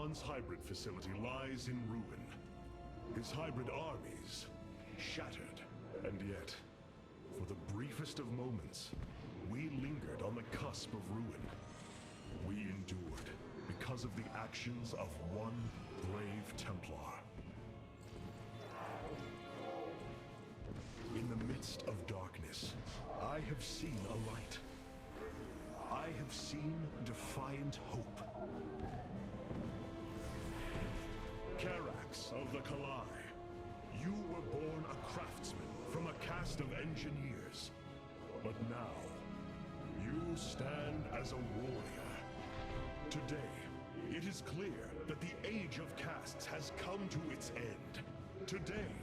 Khan's hybrid facility lies in ruin. His hybrid armies shattered. And yet, for the briefest of moments, we lingered on the cusp of ruin. We endured because of the actions of one brave Templar. In the midst of darkness, I have seen a light. I have seen defiant hope. Karax of the Kalai, you were born a craftsman from a caste of engineers. But now, you stand as a warrior. Today, it is clear that the age of castes has come to its end. Today,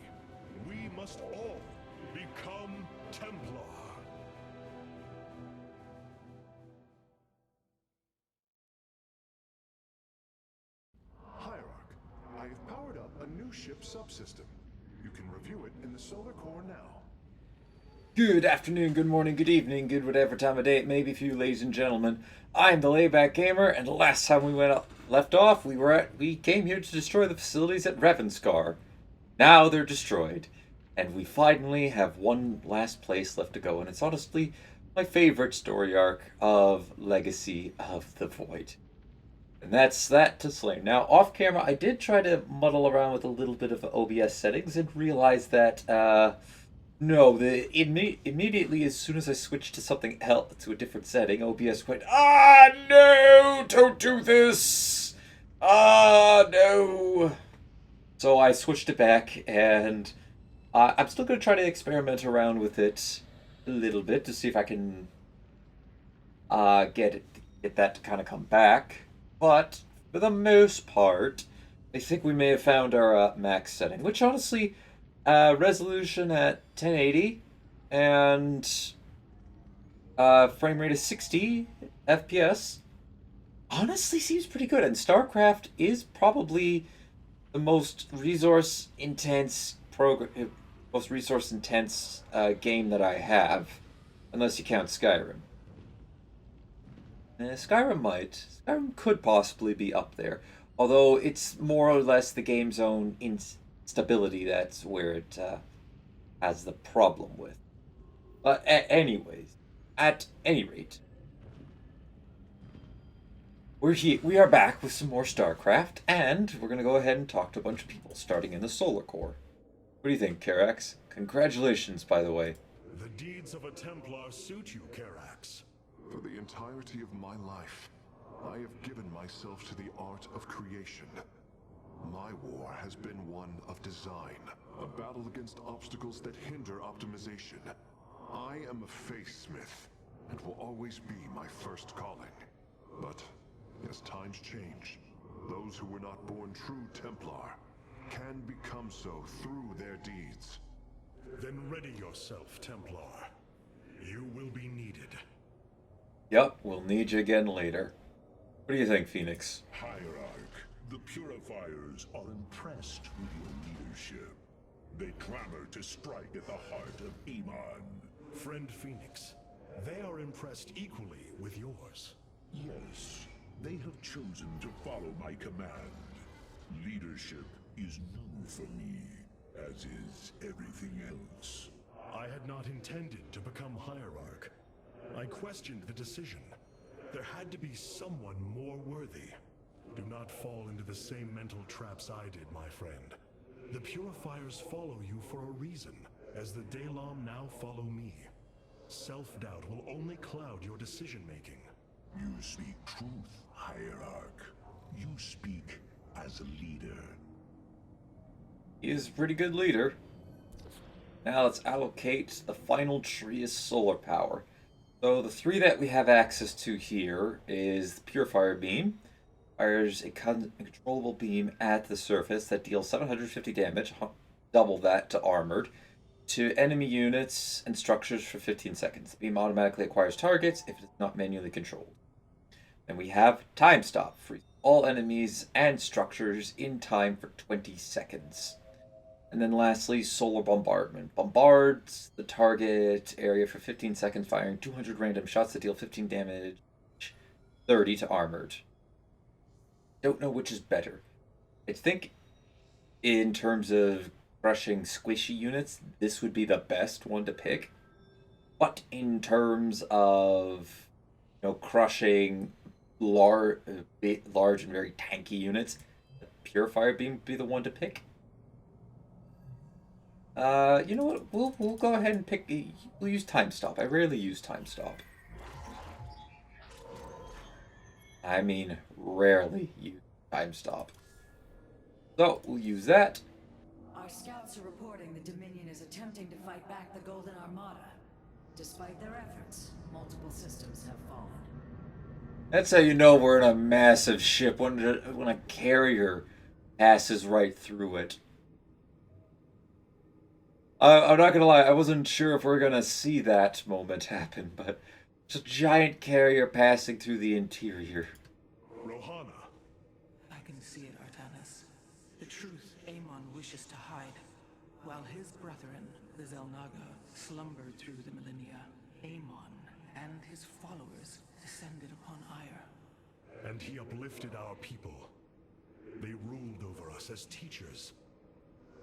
we must all become Templar. Hierarch, I have powered up a new ship subsystem. You can review it in the solar core now. Good afternoon, good morning, good evening, good whatever time of day it may be for you, ladies and gentlemen. I'm the Layback Gamer, and the last time we left off, we came here to destroy the facilities at Revanskar. Now they're destroyed, and we finally have one last place left to go, and it's honestly my favorite story arc of Legacy of the Void. And that's that to Slain. Now, off camera, I did try to muddle around with a little bit of OBS settings and realized that, no, immediately as soon as I switched to something else, to a different setting, OBS went, no, don't do this! No! So I switched it back, and I'm still going to try to experiment around with it a little bit to see if I can get that to kind of come back. But for the most part, I think we may have found our max setting, which honestly, resolution at 1080 and frame rate of 60 FPS honestly seems pretty good. And StarCraft is probably the most resource intense game that I have, unless you count Skyrim. Skyrim could possibly be up there, although it's more or less the game's own instability that's where it has the problem with. But anyways, at any rate, we are back with some more StarCraft, and we're going to go ahead and talk to a bunch of people, starting in the Solar Core. What do you think, Karax? Congratulations, by the way. The deeds of a Templar suit you, Karax. For the entirety of my life, I have given myself to the art of creation. My war has been one of design, a battle against obstacles that hinder optimization. I am a faith smith, and will always be my first calling. But as times change, those who were not born true Templar can become so through their deeds. Then ready yourself, Templar. You will be needed. Yep, we'll need you again later. What do you think, Phoenix? Hierarch, the Purifiers are impressed with your leadership. They clamor to strike at the heart of Iman. Friend Phoenix, they are impressed equally with yours. Yes, they have chosen to follow my command. Leadership is new for me, as is everything else. I had not intended to become Hierarch. I questioned the decision. There had to be someone more worthy. Do not fall into the same mental traps I did, my friend. The Purifiers follow you for a reason, as the Dalam now follow me. Self-doubt will only cloud your decision-making. You speak truth, Hierarch. You speak as a leader. He is a pretty good leader. Now let's allocate the final tree as solar power. So the three that we have access to here is the Purifier Beam. Fires a controllable beam at the surface that deals 750 damage, double that to armored, to enemy units and structures for 15 seconds. The beam automatically acquires targets if it is not manually controlled. And we have Time Stop, freeze all enemies and structures in time for 20 seconds. And then lastly, Solar Bombardment. Bombards the target area for 15 seconds, firing 200 random shots that deal 15 damage, 30 to armored. don't know which is better. I think in terms of crushing squishy units, this would be the best one to pick. But in terms of crushing large, large and very tanky units, the Purifier Beam would be the one to pick. You know what? We'll go ahead and pick. We'll use Time Stop. I rarely use Time Stop. I mean, rarely use Time Stop. So we'll use that. Our scouts are reporting the Dominion is attempting to fight back the Golden Armada. Despite their efforts, multiple systems have fallen. That's how you know we're in a massive ship when a carrier passes right through it. I'm not gonna lie, I wasn't sure if we're gonna see that moment happen, but it's a giant carrier passing through the interior. Rohana. I can see it, Artanis. The truth Amon wishes to hide. While his brethren, the Zelnaga, slumbered through the millennia, Amon and his followers descended upon Ire. And he uplifted our people. They ruled over us as teachers,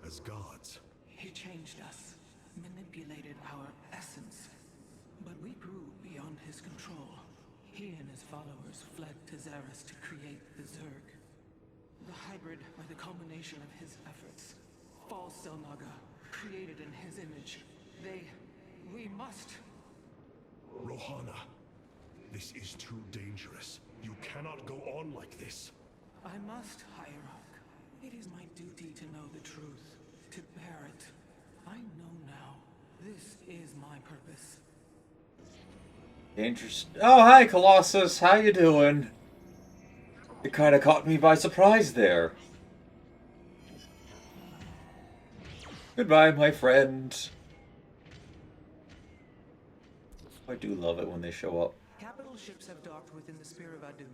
as gods. He changed us, manipulated our essence. But we grew beyond his control. He and his followers fled to Xeris to create the Zerg. The hybrid are the culmination of his efforts. False Zelnaga, created in his image. We must... Rohana, this is too dangerous. You cannot go on like this. I must, Hierarch. It is my duty to know the truth, to bear it. I know now. This is my purpose. Interesting. Oh, hi, Colossus. How you doing? It kind of caught me by surprise there. Goodbye, my friend. I do love it when they show up. Capital ships have docked within the Spear of Adun.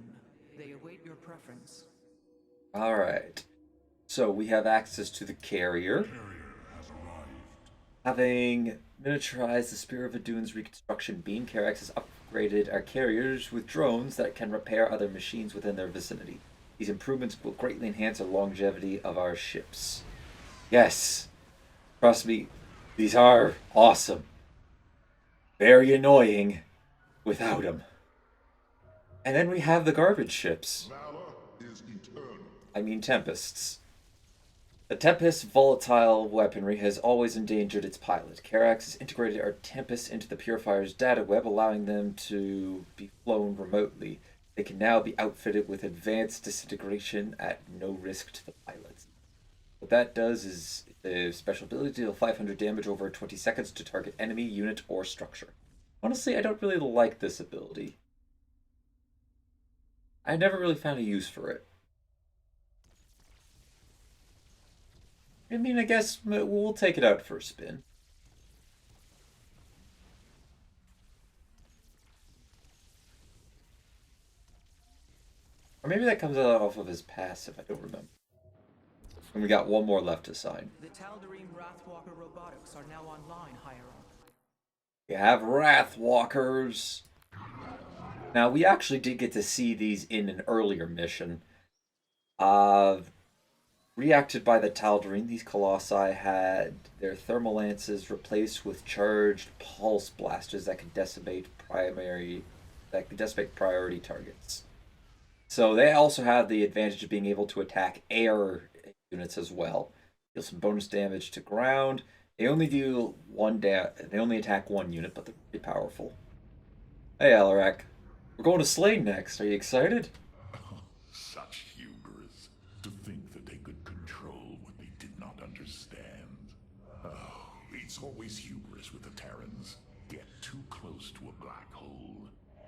They await your preference. Alright. So we have access to the carrier. Having miniaturized the Spear of Adun's reconstruction beam, Karax has upgraded our carriers with drones that can repair other machines within their vicinity. These improvements will greatly enhance the longevity of our ships. Yes. Trust me, these are awesome. Very annoying without them. And then we have the garbage ships. Valor is eternal. I mean Tempests. The Tempest's volatile weaponry has always endangered its pilot. Karax has integrated our Tempests into the Purifier's data web, allowing them to be flown remotely. They can now be outfitted with advanced disintegration at no risk to the pilots. What that does is the special ability to deal 500 damage over 20 seconds to target enemy, unit, or structure. Honestly, I don't really like this ability. I never really found a use for it. I mean, I guess we'll take it out for a spin. Or maybe that comes out off of his passive, I don't remember. And we got one more left to sign. The Tal'Darim Wrathwalker robotics are now online, Hierarch. We have Wrathwalkers. Now, we actually did get to see these in an earlier mission. Reacted by the Tal'Darim, these Colossi had their thermal lances replaced with charged pulse blasters that could decimate priority targets. So they also have the advantage of being able to attack air units as well. Deal some bonus damage to ground. They only do they only attack one unit, but they're pretty powerful. Hey, Alarak. We're going to Slane next. Are you excited? Such hubris. To think that they could control what they did not understand. Oh, it's always hubris with the Terrans. Get too close to a black hole,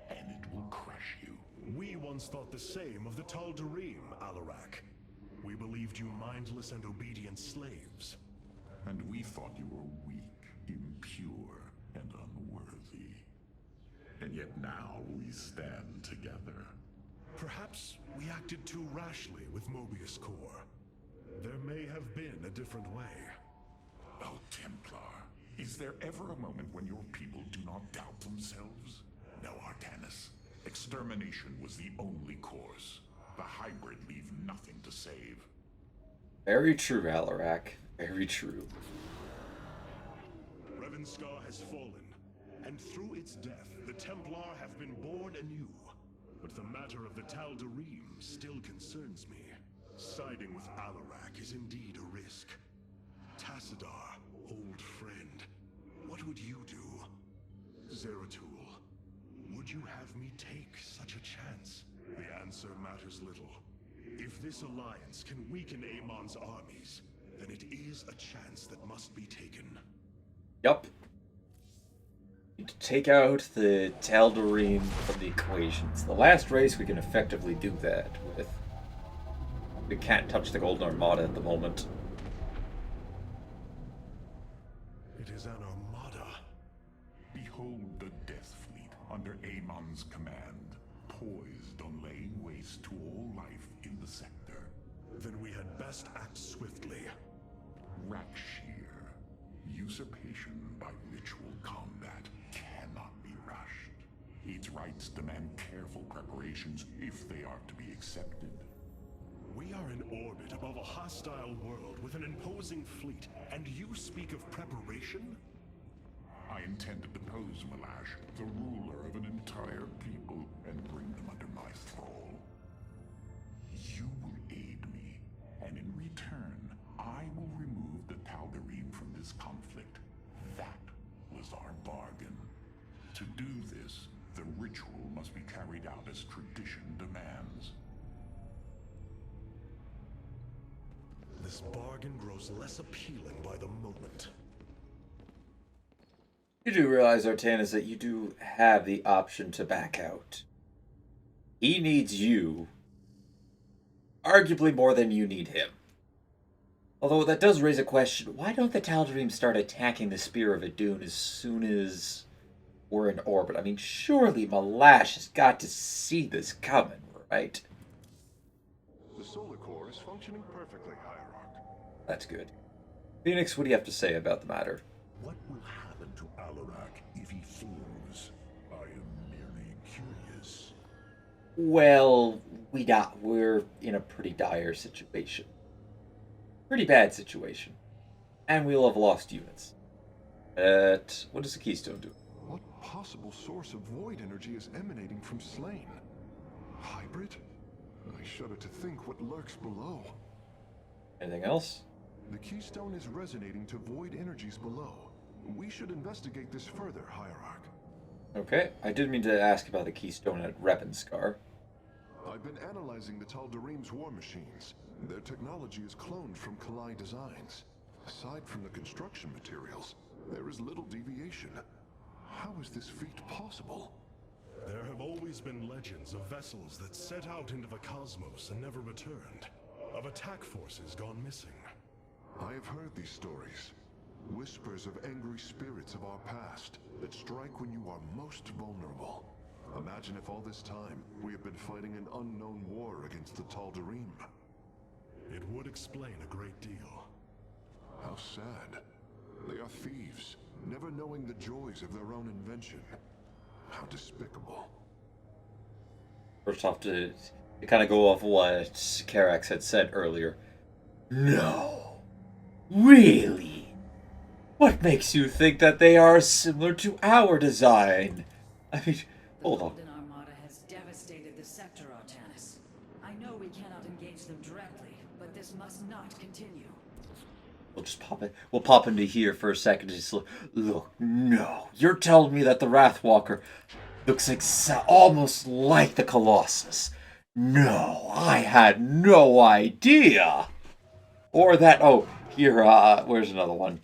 and it will crush you. We once thought the same of the Tal'Darim, Alarak. We believed you mindless and obedient slaves. And we thought you were weak, impure, and unworthy. And yet now we stand together. Perhaps we acted too rashly with Mobius Core. There may have been a different way. Oh, Templar, is there ever a moment when your people do not doubt themselves? No, Artanis. Extermination was the only course. The hybrid leave to save. Very true, Alarak. Very true. Ravenscar has fallen, and through its death, the Templar have been born anew. But the matter of the Tal'Darim still concerns me. Siding with Alarak is indeed a risk. Tassadar, old friend, what would you do? Zeratul, would you have me take such a chance? The answer matters little. If this alliance can weaken Amon's armies, then it is a chance that must be taken. Yup. To take out the Tal'Darim from the equation. It's the last race we can effectively do that with. We can't touch the Golden Armada at the moment. It is an armada. Behold the Death Fleet under Amon's command, poised on laying waste to all life in the sector. Then we had best act swiftly. Rakshir, usurpation by ritual combat cannot be rushed. Its rites demand careful preparations if they are to be accepted. We are in orbit above a hostile world with an imposing fleet, and you speak of preparation? I intend to depose Malash, the ruler of an entire people, and bring them under my thrall. You will aid me, and in return, I will remove the Tal'Darim from this conflict. That was our bargain. To do this, the ritual must be carried out as tradition demands. This bargain grows less appealing by the moment. You do realize, Artanis, that you do have the option to back out. He needs you, arguably more than you need him. Although that does raise a question, why don't the Tal'Darim start attacking the Spear of Adun as soon as we're in orbit? I mean, surely Malash has got to see this coming, right? The solar core is functioning perfectly, Hierarch. That's good. Phoenix, what do you have to say about the matter? What will happen to Alarak if he falls? I am merely curious. Well, we're in a pretty dire situation. Pretty bad situation. And we'll have lost units. What does the Keystone do? What possible source of void energy is emanating from Slain? Hybrid? I shudder to think what lurks below. Anything else? The Keystone is resonating to void energies below. We should investigate this further, Hierarch. Okay, I did mean to ask about the Keystone at Ravenscar. I've been analyzing the Tal'Darim's war machines. Their technology is cloned from Kalai designs. Aside from the construction materials, there is little deviation. How is this feat possible? There have always been legends of vessels that set out into the cosmos and never returned. Of attack forces gone missing. I have heard these stories. Whispers of angry spirits of our past that strike when you are most vulnerable. Imagine if all this time we have been fighting an unknown war against the Tal'Darim. It would explain a great deal. How sad. They are thieves, never knowing the joys of their own invention. How despicable. First off, to kind of go off what Karax had said earlier. No. Really? What makes you think that they are similar to our design? I mean, hold on. The Golden Armada has devastated the sector, Artanis. I know we cannot engage them directly, but this must not continue. We'll just pop it. We'll pop into here for a second. Just look. No, you're telling me that the Wrathwalker looks almost like the Colossus. No, I had no idea. Or that. Oh, here. Where's another one?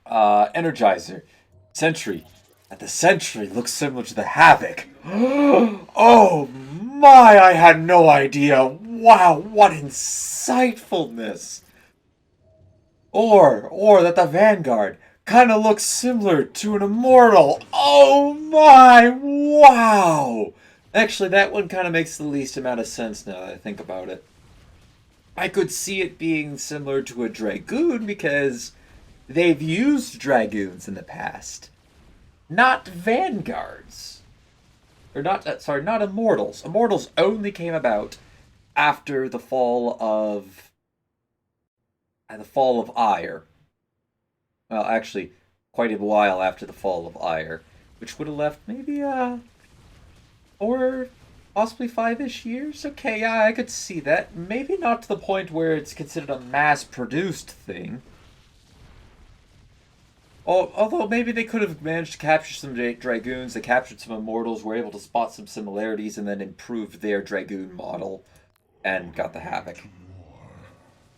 Energizer, Sentry. That the Sentry looks similar to the Havoc. Oh my! I had no idea. Wow, what insightfulness. Or that the Vanguard kind of looks similar to an Immortal. Oh my, wow! Actually, that one kind of makes the least amount of sense now that I think about it. I could see it being similar to a Dragoon because they've used Dragoons in the past. Not Vanguards. Or not, sorry, not Immortals. Immortals only came about after the fall of Ire. Well, actually, quite a while after the fall of Ire, which would have left maybe 4, possibly 5-ish years. Okay, yeah, I could see that. Maybe not to the point where it's considered a mass-produced thing. Although maybe they could have managed to capture some Dragoons, they captured some Immortals, were able to spot some similarities, and then improved their Dragoon model, and got the Havoc.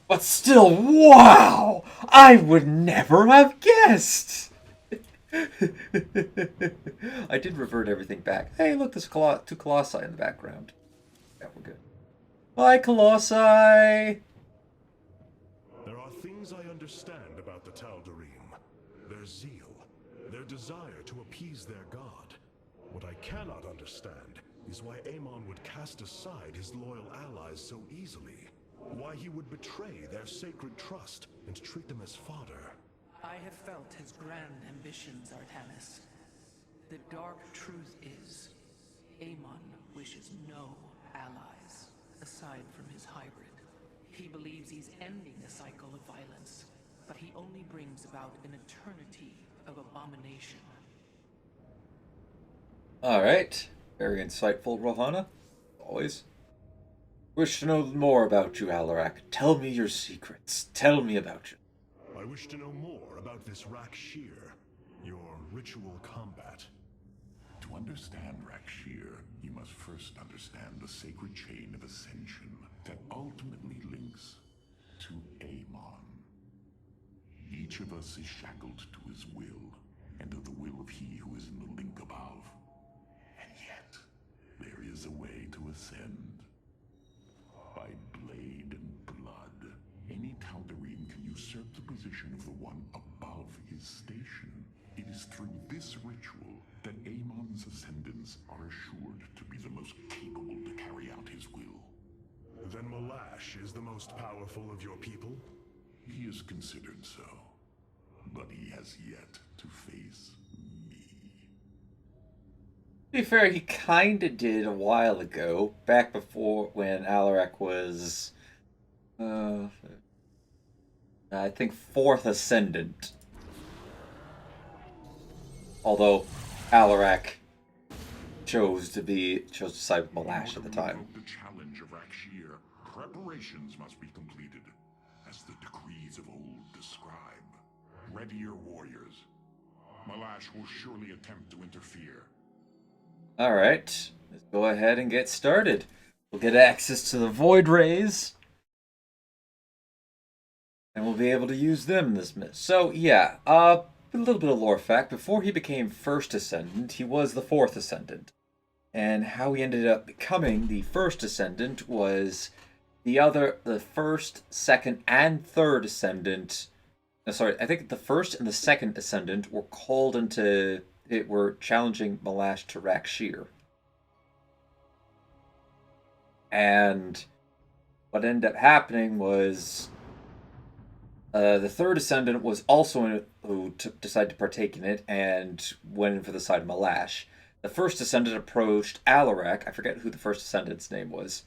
But still, wow! I would never have guessed! I did revert everything back. Hey, look, there's two Colossi in the background. Yeah, we're good. Bye, Colossi! There are things I understand about the Tal'Darim. Their zeal, their desire to appease their god. What I cannot understand is why Amon would cast aside his loyal allies so easily. Why he would betray their sacred trust and treat them as fodder. I have felt his grand ambitions, Artanis. The dark truth is, Amon wishes no allies, aside from his hybrid. He believes he's ending a cycle of violence, but he only brings about an eternity of abomination. Alright. Very insightful, Rohana. Always. Wish to know more about you, Alarak. Tell me your secrets. Tell me about you. I wish to know more about this Rak'Shir, your ritual combat. To understand Rak'Shir, you must first understand the sacred chain of ascension that ultimately links to Amon. Each of us is shackled to his will, and to the will of he who is in the link above. And yet, there is a way to ascend. By blade and blood, any Tal'Darim can usurp the position of the one above his station. It is through this ritual that Amon's ascendants are assured to be the most capable to carry out his will. Then Malash is the most powerful of your people? He is considered so, but he has yet to face me. To be fair, he kinda did a while ago, back before when Alarak was, I think 4th Ascendant. Although Alarak chose to side with Malash at the time. The challenge of Rak'Shir, preparations must be completed, as the decrees of old describe. Ready your warriors. Malash will surely attempt to interfere. Alright, let's go ahead and get started. We'll get access to the Void Rays. And we'll be able to use them in this miss. So, yeah, a little bit of lore fact. Before he became 1st Ascendant, he was the 4th Ascendant. And how he ended up becoming the 1st Ascendant was the 1st, 2nd, and 3rd Ascendant. No, sorry, I think the 1st and the 2nd Ascendant were called into... were challenging Malash to Rak'Shir. And what ended up happening was the 3rd Ascendant was also who decided to partake in it and went in for the side of Malash. The 1st Ascendant approached Alarak, I forget who the 1st Ascendant's name was,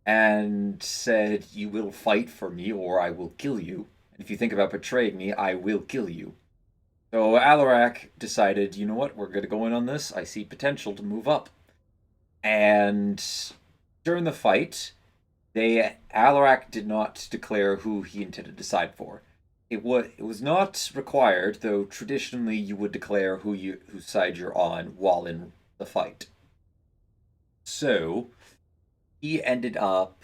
and said, "You will fight for me or I will kill you. And if you think about betraying me, I will kill you." So Alarak decided, you know what, we're going to go in on this. I see potential to move up. And during the fight, Alarak did not declare who he intended to side for. It was not required, though traditionally you would declare whose side you're on while in the fight. So he ended up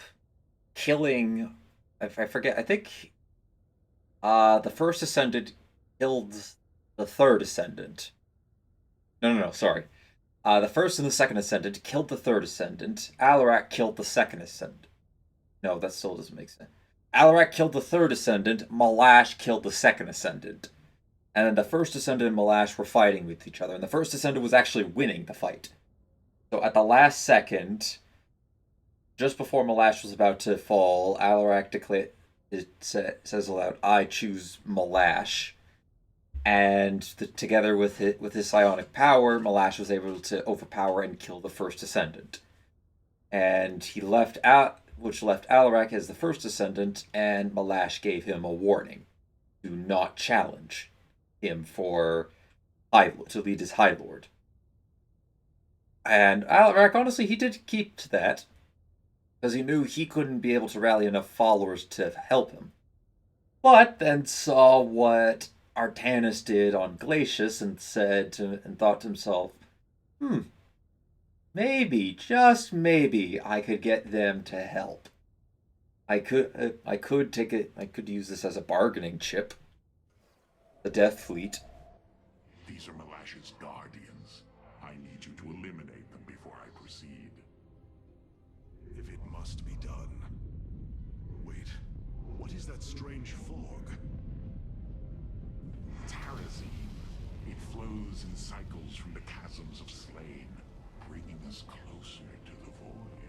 killing, I forget, I think the 1st Ascendant killed the 3rd Ascendant. No, sorry. The 1st and the 2nd Ascendant killed the 3rd Ascendant. Alarak killed the 2nd Ascendant. No, that still doesn't make sense. Alarak killed the 3rd Ascendant. Malash killed the 2nd Ascendant. And then the 1st Ascendant and Malash were fighting with each other. And the 1st Ascendant was actually winning the fight. So at the last second, just before Malash was about to fall, Alarak says aloud, "I choose Malash." And together with his psionic power, Malash was able to overpower and kill the 1st Ascendant. And he left out. which left Alarak as the first descendant, and Malash gave him a warning: do not challenge him to lead as High Lord. And Alarak, honestly, he did keep to that, because he knew he couldn't be able to rally enough followers to help him. But then saw what Artanis did on Glacius and thought to himself, maybe, just maybe, I could get them to help. I could use this as a bargaining chip. The Death Fleet. These are Malash's guardians. I need you to eliminate them before I proceed. If it must be done. Wait, what is that strange fog? Nerazim. It flows in cycles from the chasms of Slain, bringing us closer to the void.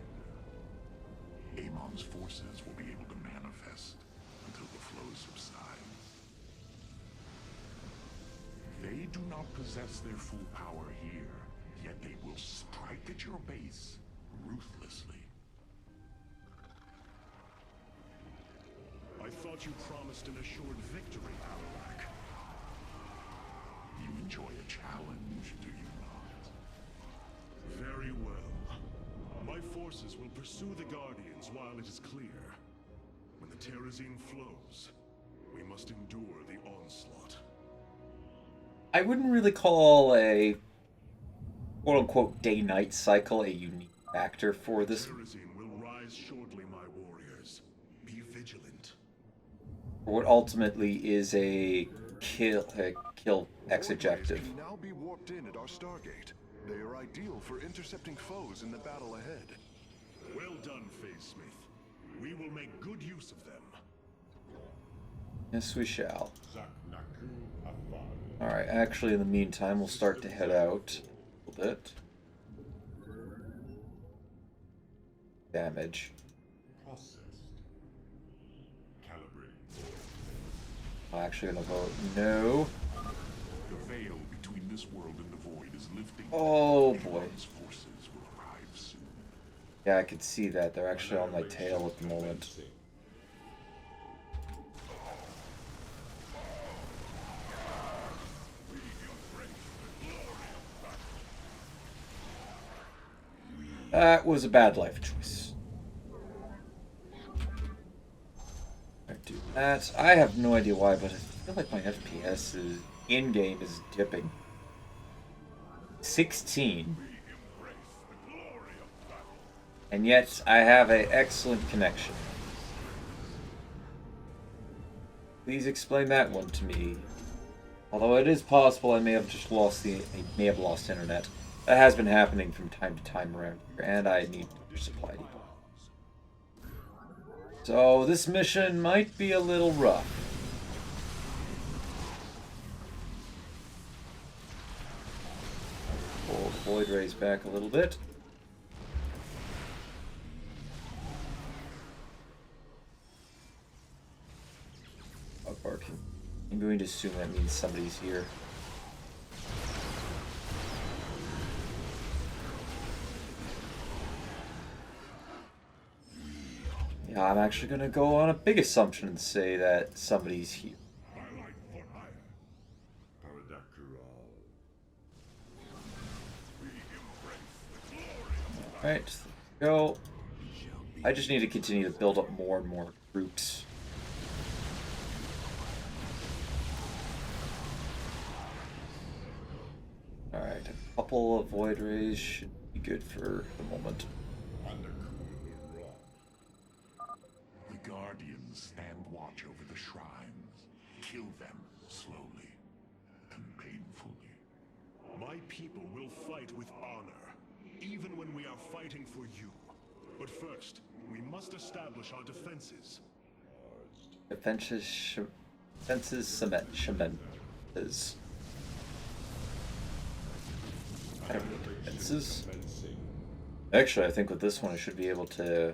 Amon's forces will be able to manifest until the flow subsides. They do not possess their full power here, yet they will strike at your base ruthlessly. I thought you promised an assured victory, Alarak. You enjoy a challenge, do you not? Very well. My forces will pursue the Guardians while it is clear. When the Nerazim flows, we must endure the onslaught. I wouldn't really call a quote-unquote day-night cycle a unique factor for this. Nerazim will rise shortly, my warriors. Be vigilant. For what ultimately is a kill X objective. Can now be warped in at our Stargate. They are ideal for intercepting foes in the battle ahead. Well done, Phase Smith. We will make good use of them. Yes, we shall. Alright, actually, in the meantime, we'll start to head out a little bit. Damage. I'm actually gonna vote no. The veil between this world and the void is lifting. Oh boy. Amon's forces will arrive soon. Yeah, I could see that. They're actually on my tail at the moment. That was a bad life choice. I do that. I have no idea why, but I feel like my FPS in-game is dipping. 16. And yet, I have an excellent connection. Please explain that one to me. Although it is possible I may have just lost internet. That has been happening from time to time around here, and I need to supply depot. So this mission might be a little rough. Pull the Void Rays back a little bit. Dog barking. I'm going to assume that means somebody's here. Yeah, I'm actually going to go on a big assumption and say that somebody's here. Alright, go. I just need to continue to build up more and more groups. Alright, a couple of Void Rays should be good for the moment. The Guardians stand watch over the shrines. Kill them slowly and painfully. My people will fight with honor, even when we are fighting for you. But first, we must establish our defenses. Defenses cementers. I don't need defenses. Actually, I think with this one I should be able to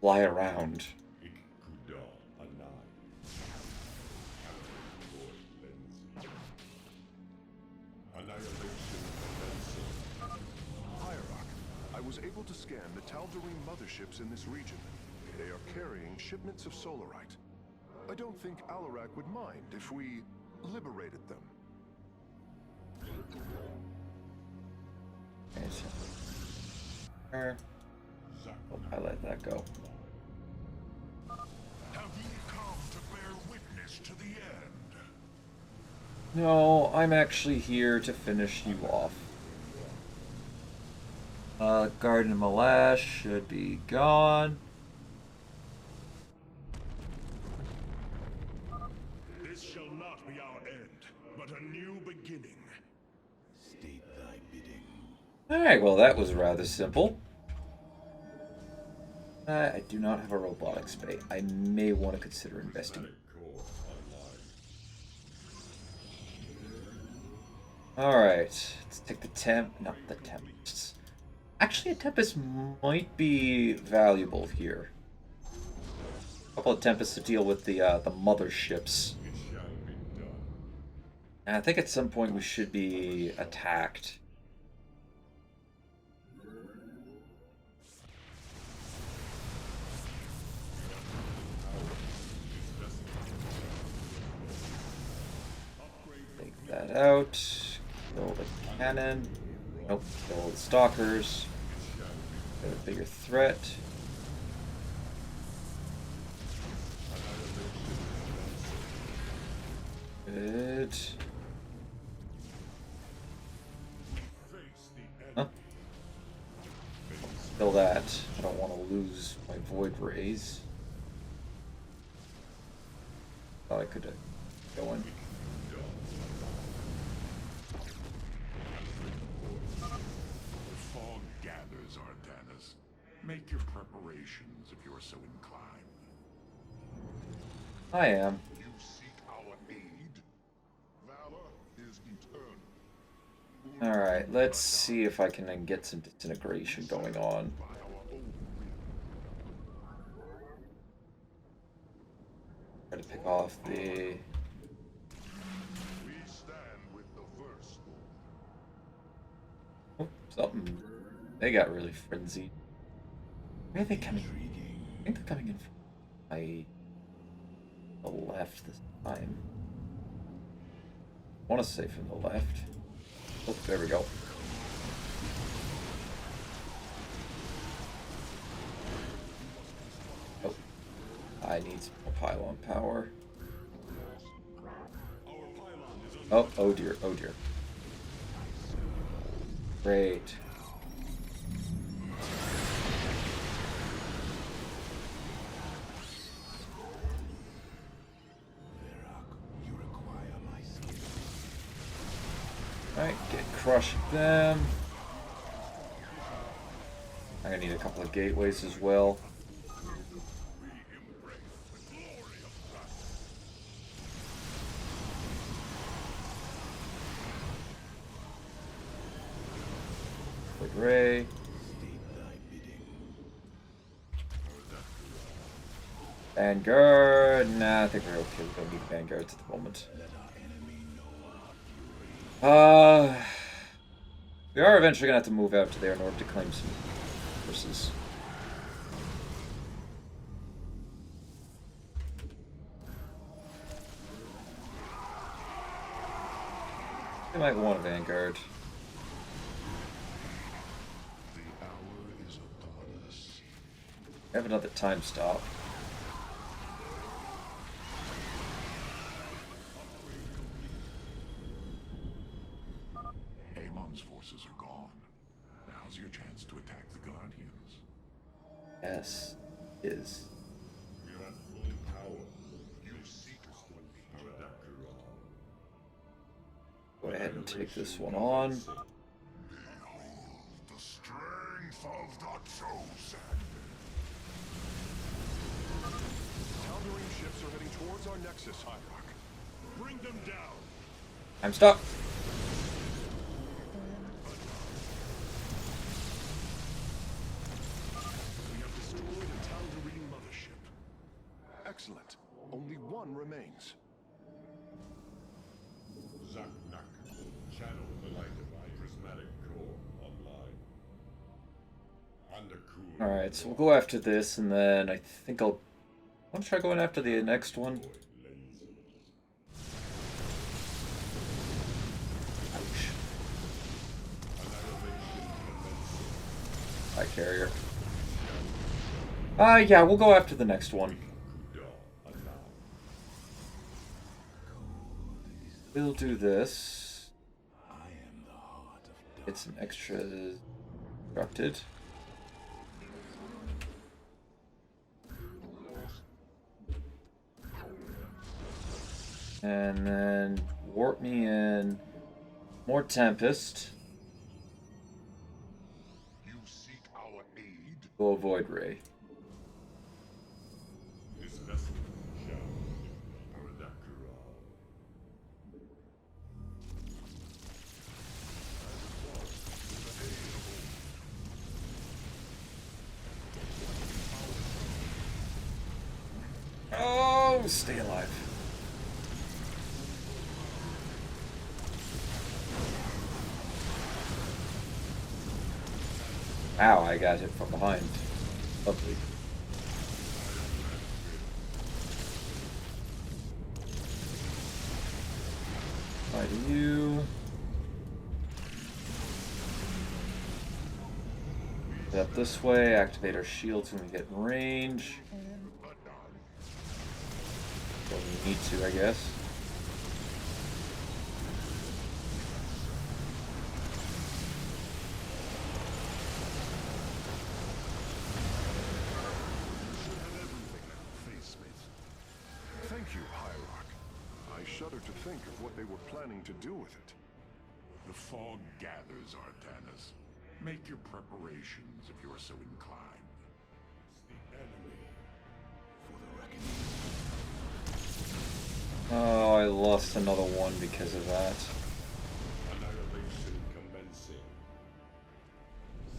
fly around. was able to scan the Tal'Darim motherships in this region. They are carrying shipments of solarite. I don't think Alarak would mind if we liberated them. Okay, so... Oh, I let that go. Have ye come to bear witness to the end? No, I'm actually here to finish you off. Garden of Malash should be gone. This shall not be our end, but a new beginning. State thy bidding. Alright, well that was rather simple. I do not have a robotics bay. I may want to consider investing. Alright, let's take the not the Tempests. Actually, a Tempest might be valuable here. A couple of Tempests to deal with the motherships. And I think at some point we should be attacked. Take that out. Kill the cannon. Nope, kill the stalkers. Got a bigger threat. Good. Huh? Kill that. I don't want to lose my void rays. Thought I could have going. The fog gathers, Artanis. Make your preparations if you are so inclined. I am. You seek our aid? Valor is eternal. Alright, let's see if I can get some disintegration going on. By our own Try to pick off the... we stand with the first. Oh, something. They got really frenzied. Where are they coming from? I think they're coming in from the left this time. I want to say from the left. Oh, there we go. Oh, I need some more pylon power. Oh, oh dear, oh dear. Great. Alright, get crushing them. I'm gonna need a couple of gateways as well. Good ray. Vanguard. Nah, I think we're okay. We don't need vanguards at the moment. We are eventually gonna have to move out to there in order to claim some forces. I might want a vanguard. The hour is upon us. I have another time stop. Amon's forces are gone. Now's your chance to attack the Guardians. Yes, is. You're at full power. You seek our Go ahead and take this one on. Behold the strength of the chosen. Tal'Darim ships are heading towards our nexus, Hyrock. Bring them down. I'm stuck. We have destroyed a Tal'Darim mothership. Excellent. Only one remains. Channel the light of my prismatic core online. Alright, so we'll go after this, and then I think I'll... I want to try going after the next one. Ouch. Hi, carrier. Yeah, we'll go after the next one. We'll do this. Get some extra constructed. And then warp me in. More Tempest. You seek our aid? Go avoid Ray. This vessel shall Paradakura. Oh, stay alive. Ow, I got hit from behind. Lovely. Bye to you. Head up this way, activate our shields when we get in range. When we need to, I guess. Thank you, Hierarch. I shudder to think of what they were planning to do with it. The fog gathers, Artanis. Make your preparations if you are so inclined. The enemy for the reckoning. Oh, I lost another one because of that. Annihilation commencing.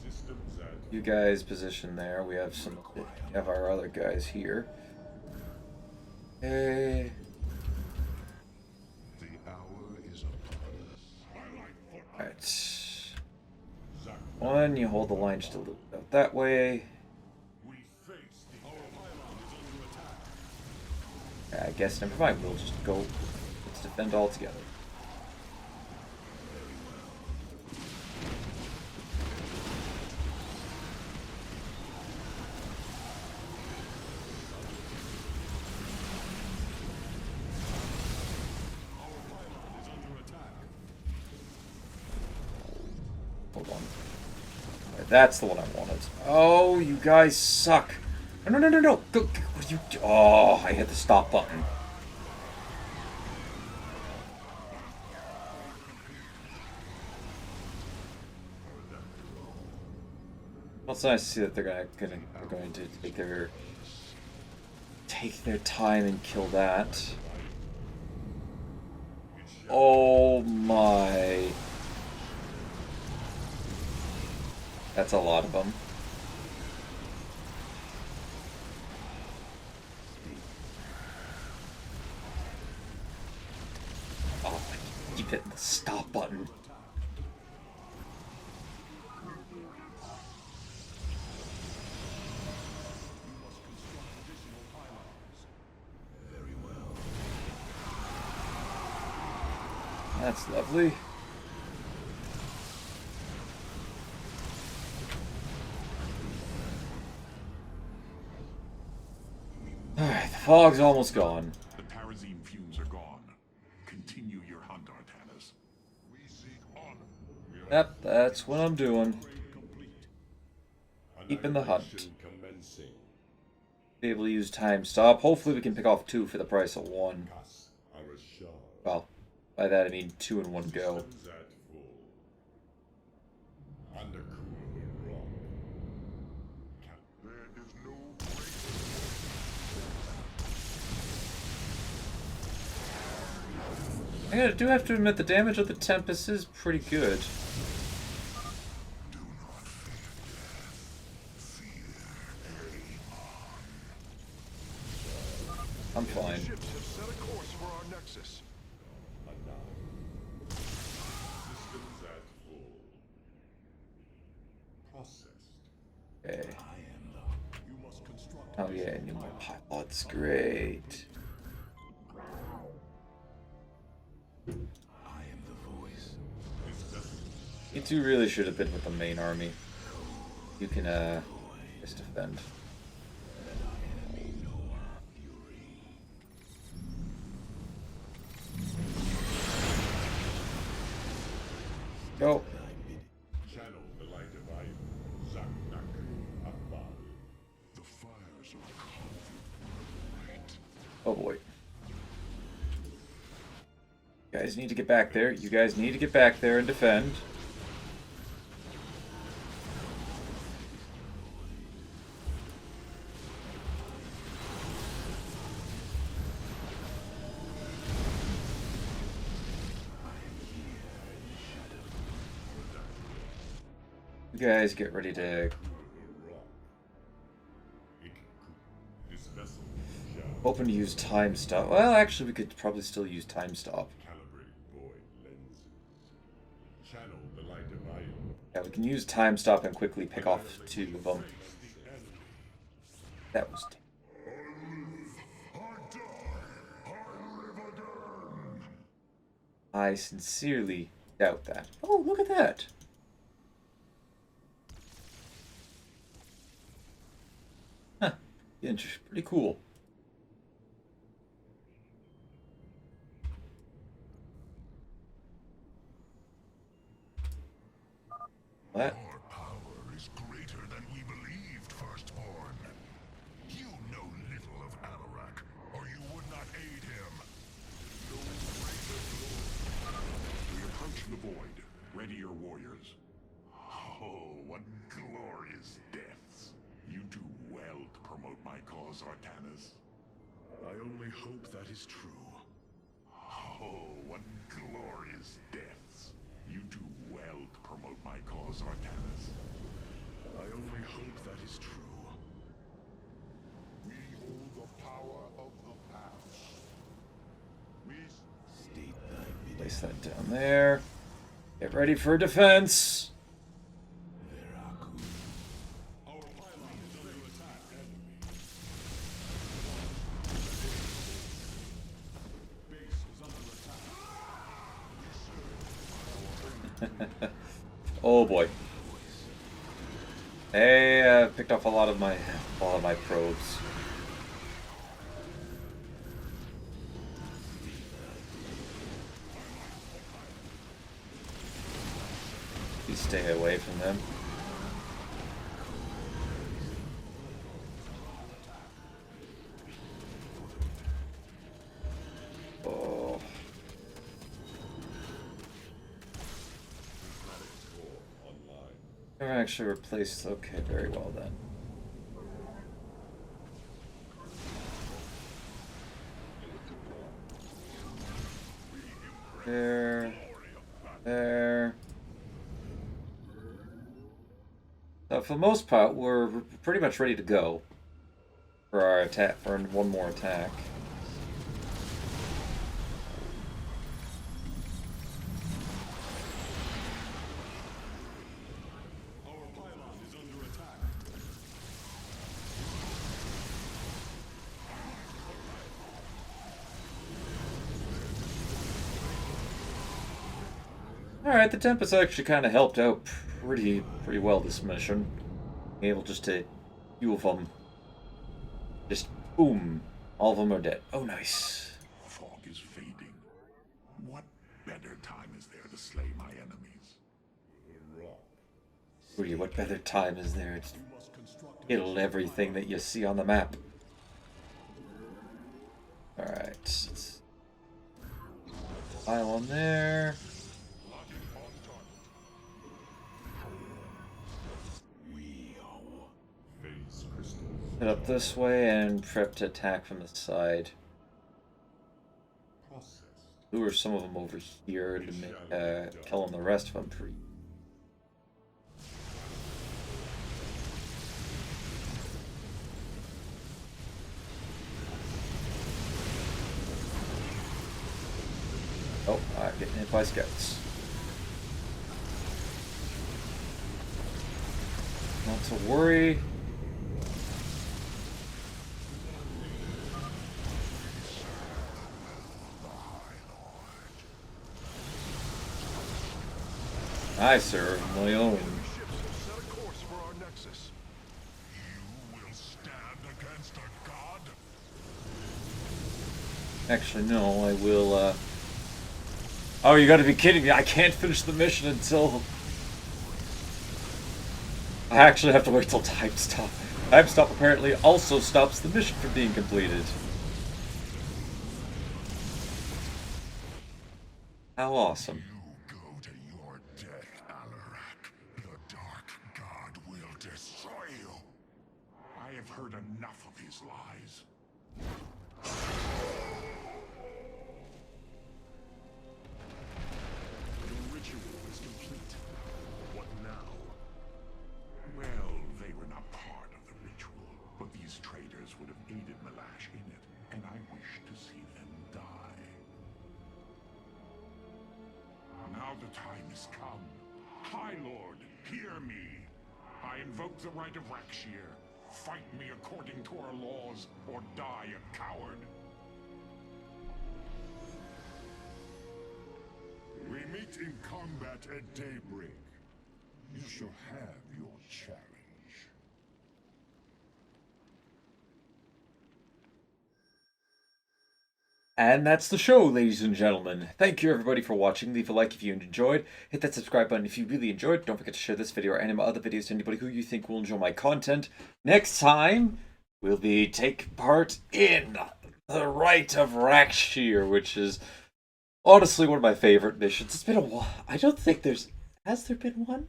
Systems at You guys position there. We have some. We have our other guys here. Hey. The hour is upon us. Alright. One, you hold the line just a little bit out that way. we face the pylon is under attack. I guess never mind. We'll just go. Let's defend all together. Hold on. Right, that's the one I wanted. Oh, you guys suck. No, no, no, no, no. Go, what are you do? Oh, I hit the stop button. Well, it's nice to see that they're going to take their time and kill that. Oh my. That's a lot of them. Oh, I keep hitting the stop button. That's lovely. Alright, the fog's almost gone. The Nerazim fumes are gone. Continue your hunt, Artanis. We seek honor. Yep, that's what I'm doing. Keeping the hunt. Be able to use time stop. Hopefully we can pick off 2 for the price of 1. Well, by that I mean 2 in one go. I do have to admit the damage of the Tempest is pretty good. I'm fine. Ships have set a course for our nexus. Okay. Oh yeah, I need more pilots. Great. You two really should have been with the main army. You can just defend. Go. Channel the light of Iron. Zaknak Akbar. The fires of conflict. Oh boy. You guys need to get back there. You guys need to get back there and defend. You guys get ready to This vessel open to use time stop. Well, actually, we could probably still use time stop. calibrate void lenses. Channel the light of Iron. Yeah, we can use time stop and quickly pick off 2 of them. That was. I sincerely doubt that. Oh, look at that. Huh. Pretty cool. What? Your power is greater than we believed, Firstborn. You know little of Alarak, or you would not aid him. No greater glory. We approach the void. Ready your warriors. Oh, what glorious deaths. You do well to promote my cause, Artanis. I only hope that is true. Oh, what glorious deaths. You do well to promote my cause, Artanis. I only hope that is true. We hold the power of the past. We Place that down there. Get ready for defense. Our pylon is under attack, enemy. Base is under attack. Oh boy. Hey, picked off a lot of my probes. Please stay away from them. Oh. Never actually replaced. Okay, very well then. There. There. For the most part, we're pretty much ready to go for our attack, for one more attack. Our pylon is under attack. Alright, the Tempest actually kind of helped out pretty well this mission. Being able just to, few of them, just boom, all of them are dead. Oh, nice. Fog is fading. What better time is there to slay my enemies? Really, what better time is there to kill everything that you see on the map? Alright. Pile on there. Head up this way and prep to attack from the side. Lure some of them over here to make, kill them the rest of them pretty. Oh, I'm getting hit by scouts. Not to worry. I serve my own. Ships have set a course for our nexus. You will stand against a god? Actually, no, I will, Oh, you gotta be kidding me. I can't finish the mission until... I actually have to wait till time stop. Time stop apparently also stops the mission from being completed. How awesome. You go to your death, Alarak. The Dark God will destroy you. I have heard enough of his lies. Your ritual is complete. What now? Well, they were not part of the ritual, but these traitors would have aided Malash in it, and I wish to see them die. Now the time has come. High Lord, hear me. I invoke the right of Rakshir. Fight me according to our laws, or die a coward. We meet in combat at daybreak. You shall have your challenge. And that's the show, ladies and gentlemen. Thank you everybody for watching. Leave a like if you enjoyed. Hit that subscribe button if you really enjoyed. Don't forget to share this video or any of my other videos to anybody who you think will enjoy my content. Next time, we'll be take part in the Rite of Rakshir, which is honestly one of my favorite missions. It's been a while. I don't think there's... Has there been one?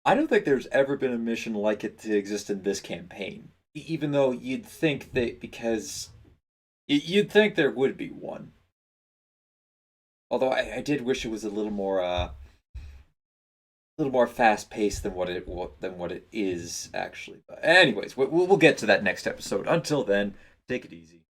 I don't think there's ever been a mission like it to exist in this campaign. Even though you'd think that because... You'd think there would be one. Although I did wish it was a little more fast-paced than what it is, actually. But anyways, we'll get to that next episode. Until then, take it easy.